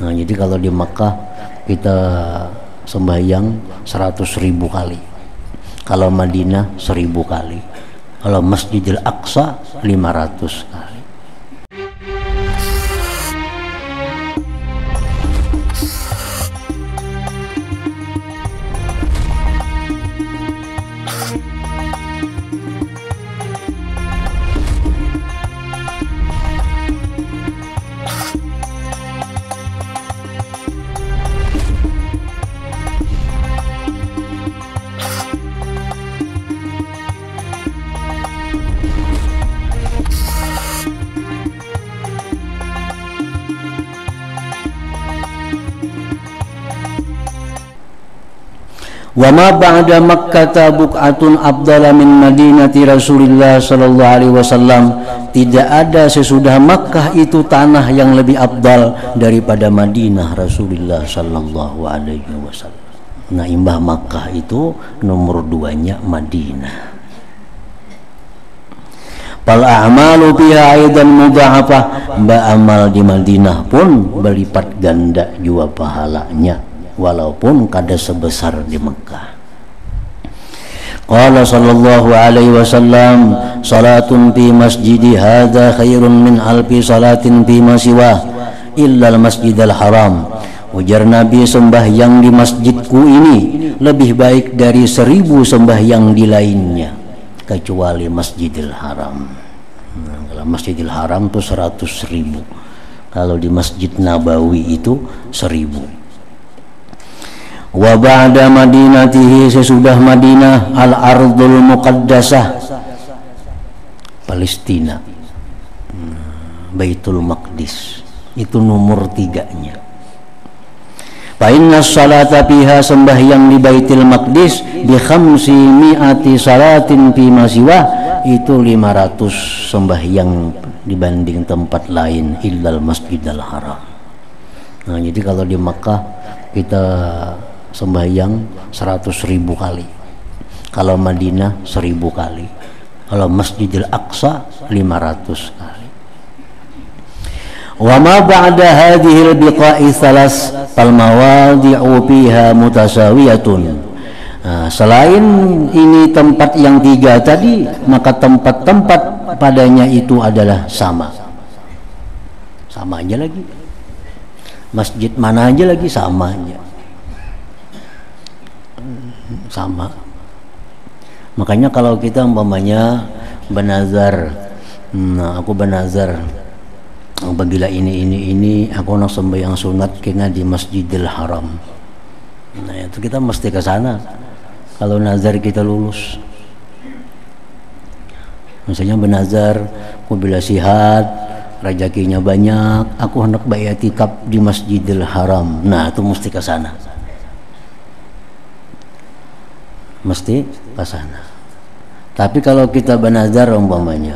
Nah, jadi kalau di Makkah kita sembahyang 100.000 kali, kalau Madinah 1000 kali, kalau Masjidil Aqsa 500 kali. Wa ma ba'da Makkah buq'atun afdala min Madinati Rasulillah sallallahu alaihi wasallam. Tidak ada sesudah Makkah itu tanah yang lebih afdal daripada Madinah Rasulullah sallallahu alaihi wasallam. Nah, imbah Makkah itu nomor 2-nya Madinah. Fal a'malu biha aidan mudha'afah. Amal di Madinah pun berlipat ganda jua pahalanya, walaupun kada sebesar di Mekah. Qala sallallahu alaihi wasallam, salatun fi masjidi hadza khairun min alfi salatin fi ma siwa illa al-masjidil haram. Ujar Nabi, sembahyang di masjidku ini lebih baik dari 1000 sembahyang di lainnya kecuali Masjidil Haram. Nah, kalau Masjidil Haram itu 100.000, kalau di Masjid Nabawi itu 1000. Wa ba'da madinatihi, sesudah Madinah, al-ardul muqaddasah, Palestina, Baitul Maqdis, itu nomor 3-nya. Fa inna salata fiha, sembahyang di Baitul Maqdis, bi 500 salatin fi ma siwa, itu 500 sembahyang dibanding tempat lain illal Masjidil Haram. Nah, jadi kalau di Makkah kita sembahyang 100.000 kali, kalau Madinah 1000 kali, kalau Masjidil Aqsa 500 kali. Wa ma ba'da hadhihi al-biqa'i thalas fal mawadi'u fiha mutasawiyatun. Nah, selain ini tempat yang 3 tadi, maka tempat-tempat padanya itu adalah sama aja lagi. Masjid mana aja lagi sama aja. Sama. Makanya kalau kita umpamanya benazar, nah aku benazar apabila ini aku nak sembahyang sunat kena di Masjidil Haram. Nah, itu kita mesti ke sana kalau nazar kita lulus. Misalnya benazar, aku bila sihat, rezekinya banyak, aku hendak beriktikaf di Masjidil Haram. Nah, itu mesti ke sana. Mesti ke sana. Tapi kalau kita benazar umpamanya,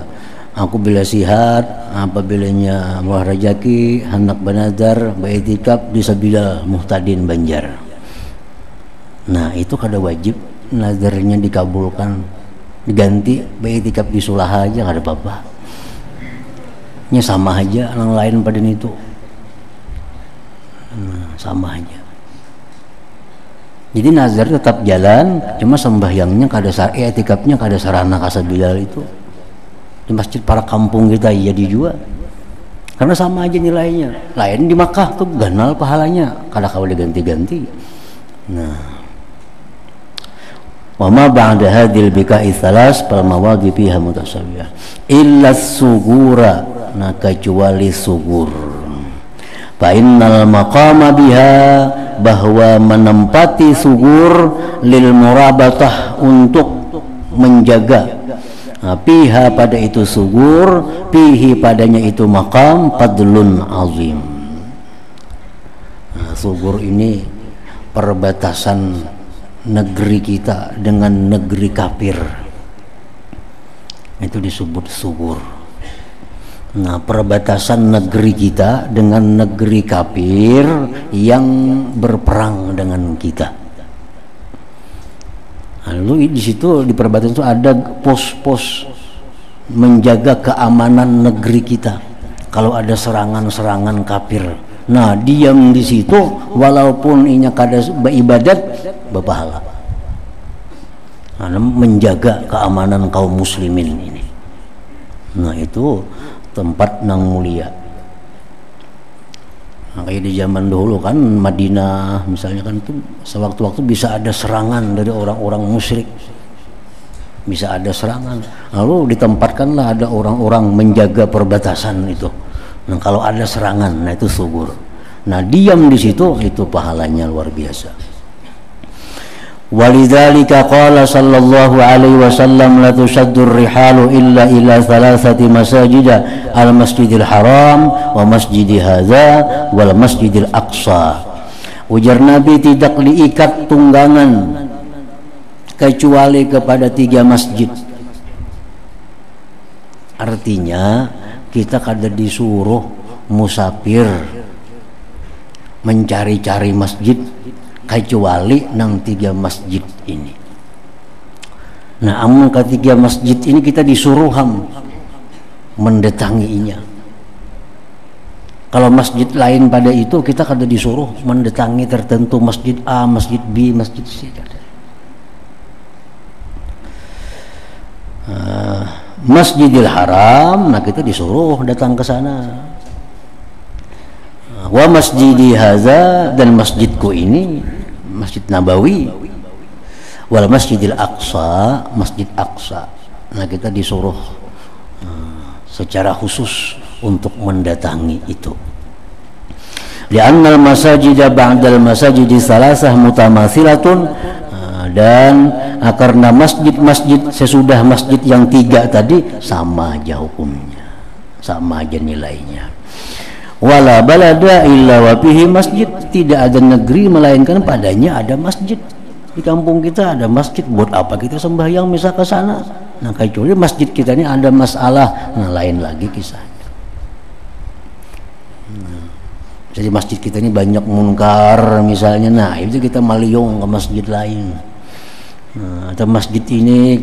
aku bila sihat, apabila murah rezeki, hendak benazar beriktikaf di Sabilal Muhtadin Banjar. Nah, itu kada wajib nazarnya dikabulkan, diganti beriktikaf di Sulaha aja, kada apa-apa. Ini sama aja, yang lain pada itu. Sama aja. Jadi nazar tetap jalan, cuma sembahyangnya kada i'tikafnya kada sarana ka Sabilal itu. Di masjid para kampung kita jadi juga, karena sama aja nilainya. Lain di Makkah tuh ganal pahalanya, kada kau diganti-ganti. Nah, wa ma ba'da hadil biqa'i thalas fal mawadi fiha mutasawiyah illa sugura, nah kecuali sugur. Fa innal maqama biha, bahwa menempati sugur, lil murabatah, untuk menjaga, piha pada itu sugur, pihi padanya itu maqam, fadlun azim. Nah, sugur ini perbatasan negeri kita dengan negeri kafir, itu disebut sugur. Nah, perbatasan negeri kita dengan negeri kafir yang berperang dengan kita. Lalu di situ, di perbatasan itu ada pos-pos menjaga keamanan negeri kita. Kalau ada serangan-serangan kafir Nah, diam di situ walaupun inya kada beribadat berpahala. Nah, menjaga keamanan kaum muslimin ini. Nah, itu tempat nang mulia. Nah, kayak di zaman dulu kan Madinah misalnya kan itu sewaktu-waktu bisa ada serangan dari orang-orang musyrik. Bisa ada serangan, lalu ditempatkanlah ada orang-orang menjaga perbatasan itu. Nah, kalau ada serangan, nah itu subur. Nah, diam di situ itu pahalanya luar biasa. Walidzalika qala sallallahu alaihi wasallam la tushaddur rihalu illa ila thalathati masajid al-masjidil haram wa masjidi hadza wal masjidil aqsa. Ujar Nabi, tidak diikat tunggangan kecuali kepada 3 masjid. Artinya kita kada disuruh musafir mencari-cari masjid kecuali nang 3 masjid ini. Nah, amun ketiga masjid ini kita disuruh mendatanginya. Kalau masjid lain pada itu kita kada disuruh mendatangi tertentu, masjid A, masjid B, masjid C. Masjidil Haram, nah kita disuruh datang ke sana. Wa masjidi haza, dan masjidku ini Masjid Nabawi. Wal masjidil Aqsa, Masjid Aqsa. Nah, kita disuruh secara khusus untuk mendatangi itu. Li'anna al-masajida ba'dal masajidi salasah mutamathilatun, dan karena masjid-masjid sesudah masjid yang 3 tadi sama aja hukumnya, sama aja nilainya. Wala balada illa wa fihi masjid, tidak ada negeri melainkan padanya ada masjid. Di kampung kita ada masjid, buat apa kita sembahyang misal ke sana? Nah, kecuali masjid kita ini ada masalah, nah lain lagi kisahnya. Jadi masjid kita ini banyak munkar misalnya, nah itu kita maliung ke masjid lain. Nah, atau masjid ini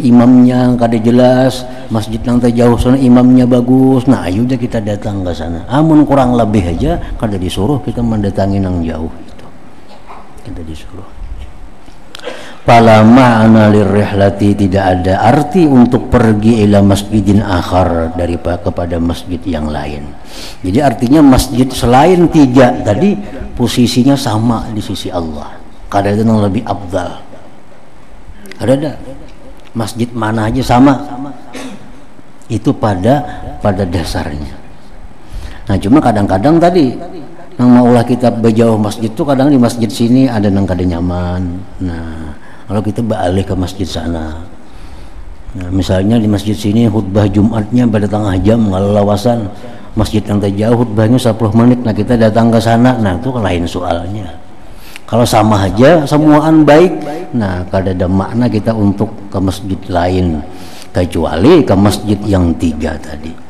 imamnya kada jelas, masjid yang terjauh sana imamnya bagus, nah ayo kita datang ke sana. Amun kurang lebih aja kada disuruh kita mendatangi yang jauh itu, kita disuruh. Fala ma'na lirrihlati, tidak ada arti untuk pergi ila masjidin akhar, daripada kepada masjid yang lain. Jadi artinya masjid selain 3 tadi posisinya sama di sisi Allah, kada ada yang lebih afdal. Ada masjid mana aja sama itu pada dasarnya. Nah, cuma kadang-kadang tadi nang maulah kita berjauh masjid tuh kadang di masjid sini ada nang kada nyaman. Nah, kalau kita balik ke masjid sana, nah misalnya di masjid sini khutbah Jumatnya pada tengah jam ngalawasan, masjid yang terjauh khutbahnya 10 menit, nah kita datang ke sana, nah itu lain soalnya. Kalau sama aja semuaan baik, nah kada ada makna kita untuk ke masjid lain kecuali ke masjid yang 3 tadi.